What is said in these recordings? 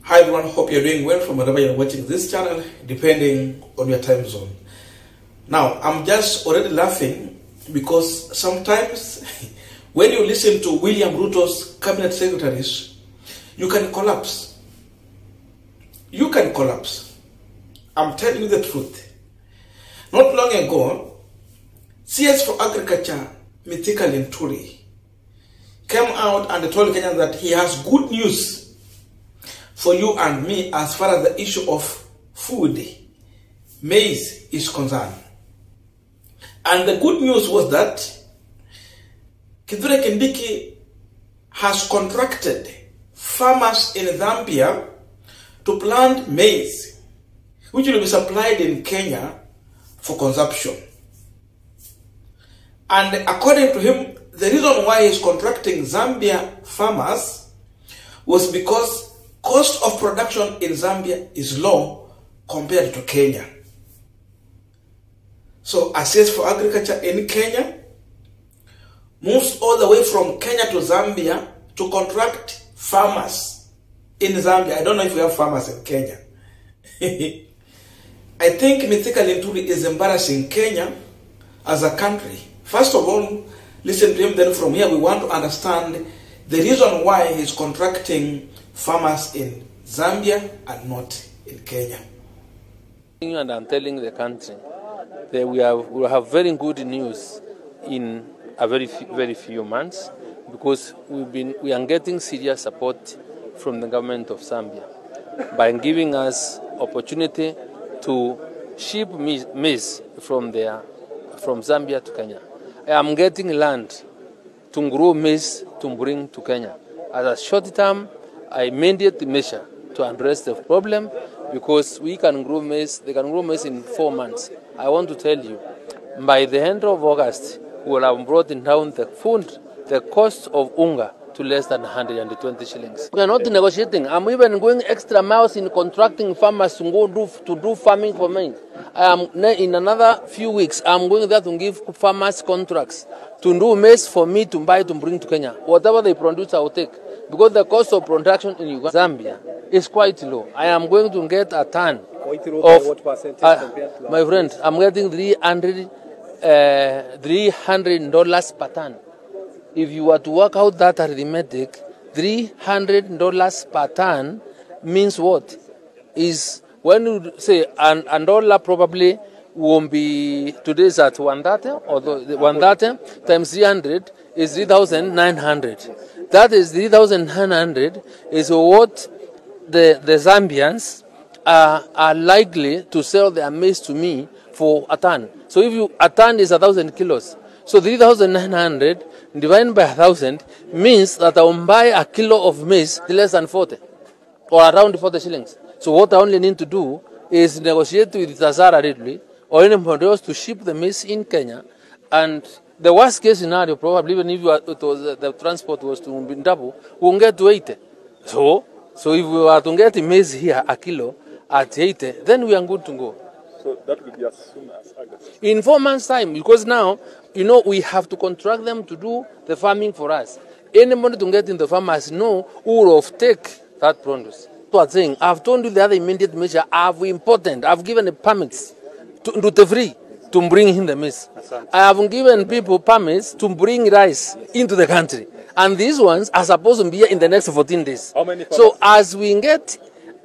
Hi everyone, hope you're doing well from wherever you're watching this channel, depending on your time zone. Now, I'm just already laughing because sometimes when you listen to William Ruto's cabinet secretaries, you can collapse. You can collapse. I'm telling you the truth. Not long ago, CS for Agriculture, Mithika Linturi, came out and told Kenyans that he has good news for you and me as far as the issue of food, maize, is concerned. And the good news was that Kithure Kindiki has contracted farmers in Zambia to plant maize, which will be supplied in Kenya for consumption. And according to him, the reason why he's contracting Zambia farmers was because cost of production in Zambia is low compared to Kenya. So Access for Agriculture in Kenya moves all the way from Kenya to Zambia to contract farmers in Zambia. I don't know if we have farmers in Kenya. I think Mithika Linturi is embarrassing Kenya as a country. First of all, listen to him, then from here we want to understand the reason why he's contracting farmers in Zambia and not in Kenya. And I'm telling the country that we have very good news in a very few months, because we are getting serious support from the government of Zambia by giving us opportunity to ship maize from Zambia to Kenya. I am getting land to grow maize to bring to Kenya as a short term, immediate measure to address the problem, because we can grow maize, they can grow maize in 4 months. I want to tell you, by the end of August, we will have brought down the cost of unga to less than 120 shillings. We are not negotiating. I'm even going extra miles in contracting farmers to go do farming for maize. In another few weeks, I'm going there to give farmers contracts to do maize for me to buy to bring to Kenya. Whatever they produce, I will take. Because the cost of production in Zambia is quite low. I am going to get a ton of, what percentage my friend, I'm getting $300 per ton. If you were to work out that arithmetic, $300 per ton means what? Is when you say a dollar probably won't be, today's at 130, although 130 times 300 is 3,900. That is 3,900 is what the Zambians are likely to sell their maize to me for a ton. So if a ton is 1,000 kilos, so 3,900 divided by 1,000 means that I will buy a kilo of maize less than 40 or around 40 shillings. So what I only need to do is negotiate with Tazara Ridley or anybody else to ship the maize in Kenya, and the worst case scenario, probably even if the transport was to be double, we will get to 80. So if we were to get maize here, a kilo, at 80, then we are good to go. So that will be as soon as August? In 4 months' time, because now, we have to contract them to do the farming for us. Anybody to get in the farmers know who will take that produce. So I'm saying, I've told you the other immediate measure, I've given the permits to the free to bring in the maize. I have given people permits to bring rice into the country. And these ones are supposed to be here in the next 14 days. How many farmers? So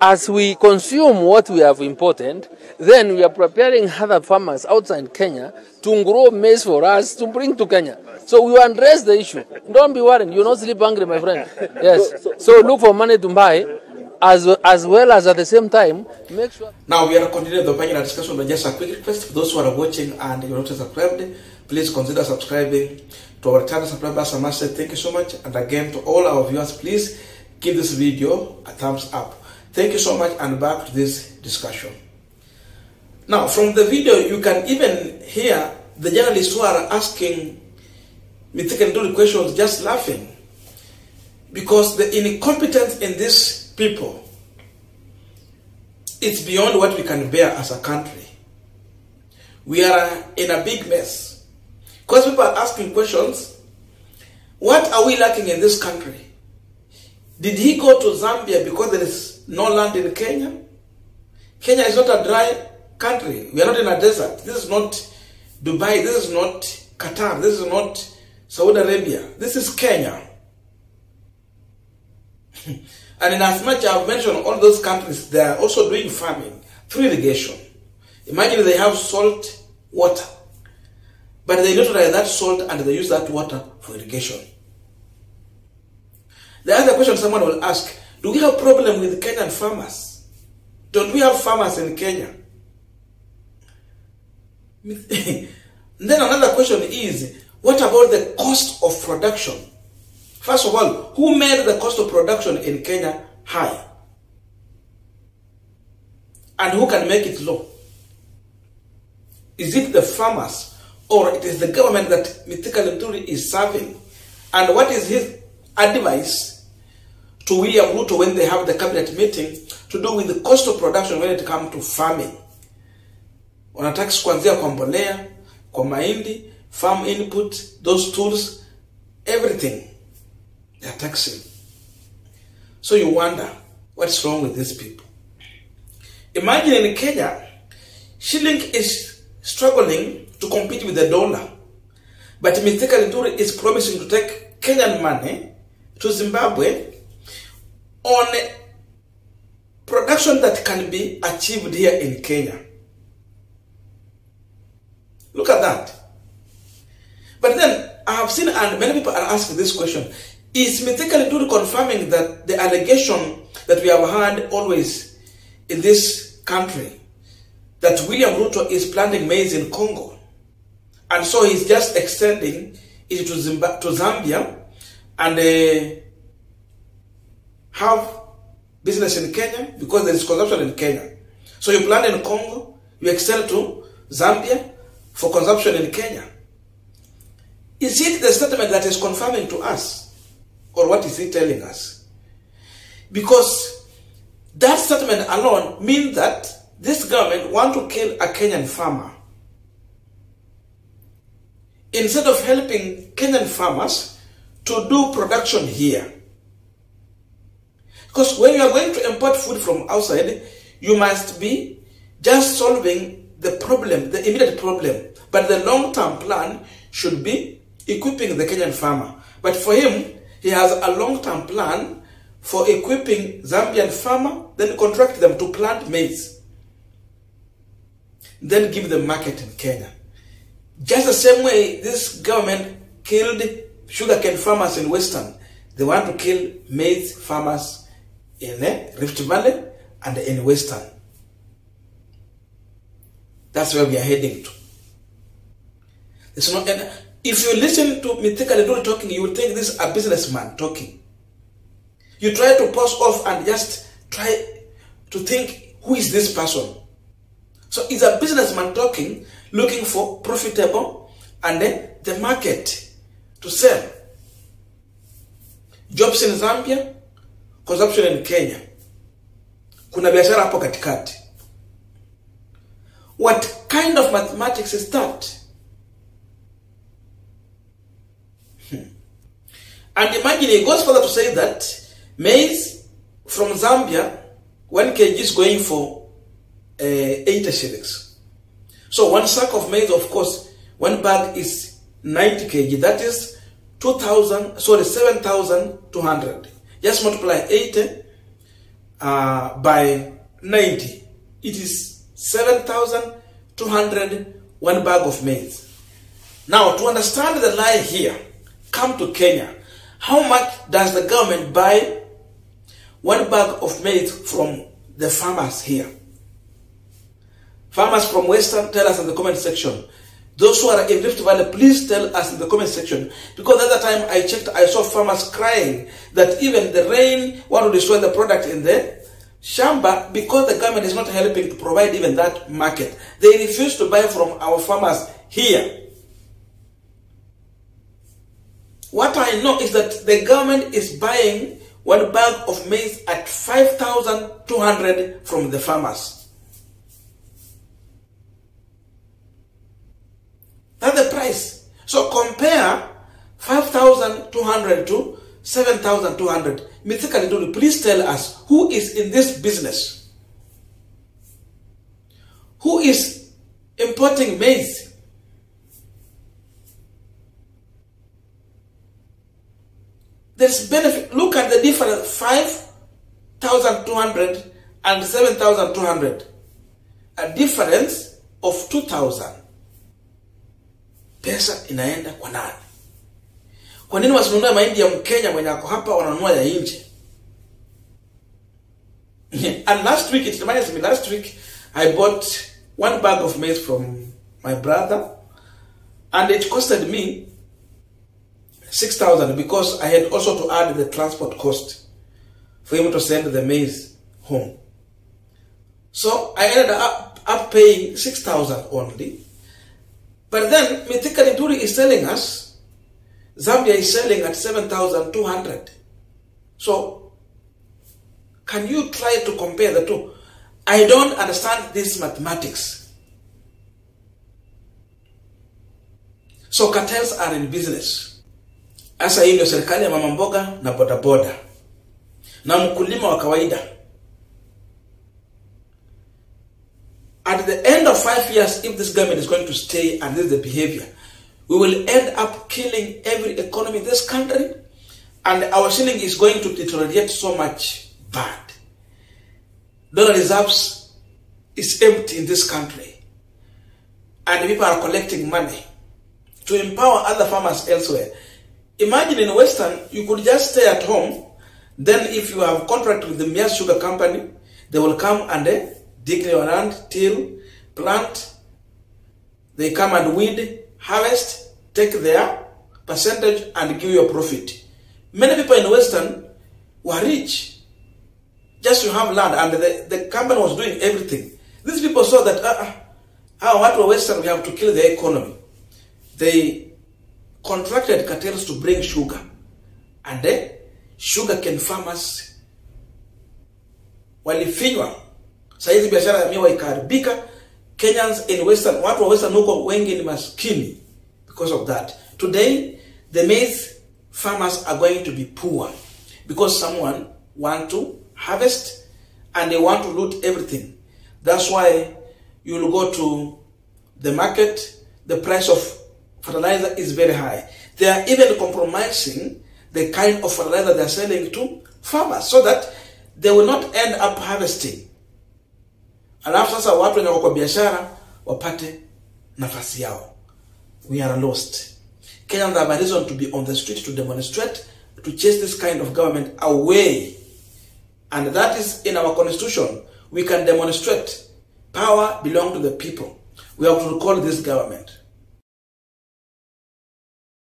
as we consume what we have imported, then we are preparing other farmers outside Kenya to grow maize for us to bring to Kenya. So we will address the issue. Don't be worried. You're not sleep hungry, my friend. Yes. So look for money to buy, as well as at the same time, make sure. Now we are continuing the panel discussion, but just a quick request for those who are watching and you're not subscribed, please consider subscribing to our channel. Subscribers, I must say thank you so much. And again, to all our viewers, please give this video a thumbs up. Thank you so much, and back to this discussion. Now, from the video, you can even hear the journalists who are asking Mithika Linturi questions just laughing, because the incompetence in these people, it's beyond what we can bear as a country. We are in a big mess. Because people are asking questions, what are we lacking in this country? Did he go to Zambia because there is no land in Kenya? Kenya is not a dry country. We are not in a desert. This is not Dubai. This is not Qatar. This is not Saudi Arabia. This is Kenya. And in as much I've mentioned all those countries, they are also doing farming through irrigation. Imagine they have salt water, but they neutralize that salt and they use that water for irrigation. The other question someone will ask, do we have a problem with Kenyan farmers? Don't we have farmers in Kenya? Then another question is, what about the cost of production? First of all, who made the cost of production in Kenya high? And who can make it low? Is it the farmers or it is the government that Mithika Linturi is serving? And what is his advice to William Ruto when they have the cabinet meeting to do with the cost of production when it comes to farming? Wanatax kuanzia kwa mbolea, kwa mahindi, farm input, those tools, everything. They are taxing. So you wonder, what's wrong with these people? Imagine in Kenya, shilling is struggling to compete with the dollar. But Mithika Linturi is promising to take Kenyan money to Zimbabwe on production that can be achieved here in Kenya. Look at that. But then I have seen, and many people are asking this question, is Mithika Linturi confirming that the allegation that we have heard always in this country, that William Ruto is planting maize in Congo, and so he's just extending it to Zambia and have business in Kenya because there is consumption in Kenya. So you plant in Congo, you extend to Zambia for consumption in Kenya. Is it the statement that is confirming to us? Or what is he telling us? Because that statement alone means that this government wants to kill a Kenyan farmer. Instead of helping Kenyan farmers to do production here. Because when you are going to import food from outside, you must be just solving the problem, the immediate problem. But the long-term plan should be equipping the Kenyan farmer. But for him, he has a long-term plan for equipping Zambian farmer, then contract them to plant maize. Then give them market in Kenya. Just the same way this government killed sugarcane farmers in Western, they want to kill maize farmers in Rift Valley and in Western. That's where we are heading to. It's not, and if you listen to Mithika Linturi talking, you will think this is a businessman talking. You try to pause off and just try to think, who is this person? So it's a businessman talking, looking for profitable and the market to sell. Jobs in Zambia, consumption in Kenya. Kuna biashara hapo katikati. What kind of mathematics is that? And imagine, it goes further to say that maize from Zambia, 1 kg is going for 80 shillings. So one sack of maize, of course, one bag is 90 kg. That is 7,200. Just multiply 80 by 90. It is 7,200, one bag of maize. Now, to understand the lie here, come to Kenya. How much does the government buy one bag of maize from the farmers here? Farmers from Western, tell us in the comment section. Those who are in Rift Valley, please tell us in the comment section. Because the other time I checked, I saw farmers crying that even the rain want to destroy the product in the shamba because the government is not helping to provide even that market. They refuse to buy from our farmers here. What I know is that the government is buying one bag of maize at 5,200 from the farmers. That's the price. So compare 5,200 to 7,200. Mithika Linturi, please tell us who is in this business? Who is importing maize? There's benefit. Look at the difference, 5,200 and 7,200. A difference of 2,000. Pesa inaenda kwa nani? Kwa nini wasinunue mahindi ya Mkenya mwenye ako hapa wananunua ya nje? And last week, it reminds me, last week I bought 1 bag of maize from my brother and it costed me 6,000 because I had also to add the transport cost for him to send the maize home. So I ended up paying 6,000 only. But then Mithika Linturi is telling us Zambia is selling at 7,200. So can you try to compare the two? I don't understand this mathematics. So cartels are in business. Asa hii ndio serikali ya mama mboga na bodaboda na mkulima wa kawaida. At the end of 5 years, if this government is going to stay and this is the behavior, we will end up killing every economy in this country and our shilling is going to deteriorate so much bad. Dollar reserves is empty in this country and people are collecting money to empower other farmers elsewhere. Imagine in Western, you could just stay at home. Then if you have contract with the Maize Sugar Company, they will come and dig your land, till, plant. They come and weed, harvest, take their percentage and give you a profit. Many people in Western were rich. Just to have land and the company was doing everything. These people saw that, what were Western, we have to kill the economy. They contracted cartels to bring sugar. And then, sugarcane farmers walifinywa. Saizi biashara ya miwa ikaharibika. Kenyans in Western, watu wa Western huko wengi ni maskini because of that. Today, the maize farmers are going to be poor because someone want to harvest and they want to loot everything. That's why you will go to the market, the price of fertilizer is very high. They are even compromising the kind of fertilizer they are selling to farmers so that they will not end up harvesting. Alafu sasa watu wenye kwa biashara wapate nafasi yao. We are lost. Kenyans have a reason to be on the street to demonstrate, to chase this kind of government away. And that is in our constitution. We can demonstrate. Power belongs to the people. We have to recall this government.